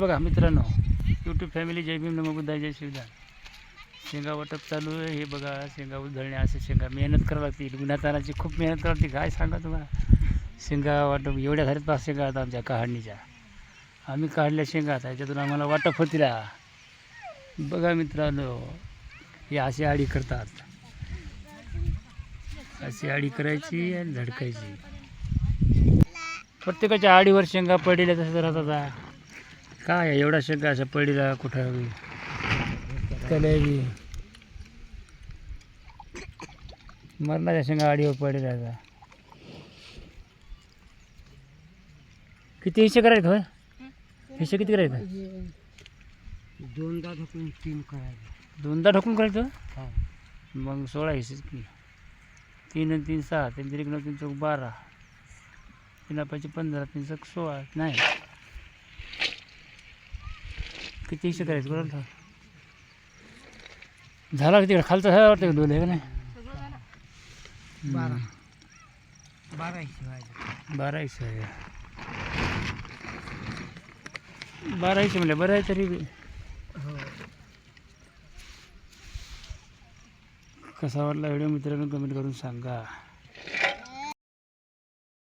बघा मित्रांनो, YouTube family, जय भीम, नमो बुद्धाय, जय शिवदान. शेंगा वाटप चालू आहे. हे बघा शेंगा उधळणे, असे शेंगा मेहनत करावं लागते. उन्हातानाची खूप मेहनत करावी लागते. काय सांगा तुम्हाला, शेंगा वाटप एवढ्या झाल्यात पाच शेंगा आता आमच्या काढणीच्या. आम्ही काढल्या शेंगा आता याच्यातून आम्हाला वाटप होतील. बघा मित्रांनो, हे अशी आडी करतात. अशी आडी करायची आणि झडकायची. प्रत्येकाच्या आडीवर शेंगा पडलेल्या तसंच राहतात. काय एवढा शेंगा अशा पडीला कुठं कलेबी मरणाच्या शेंगा आडीवर पडलेल्या. किती हिशे करायचं होय? हिशे किती करायचं? दोनदा ढकलून 3 करायचं. दोनदा ढकलून करायचं? हा. मग 16 हिशेच की. 3 आणि 3 6, 3 3 9 3 चौक 12, 3 5 15, 3 6 16. नाही, किती हिशे करायचं बरोबर? झाला की तिकडे खालचं झाला वाटतं का? 2 आहे का नाही? 12 हिशे व्हायचे. 12 हिशे आहे. 12 हिशे म्हणजे बरं आहे तरी. हो. कसा वाटला व्हिडिओ मित्रांनो कमेंट करून सांगा.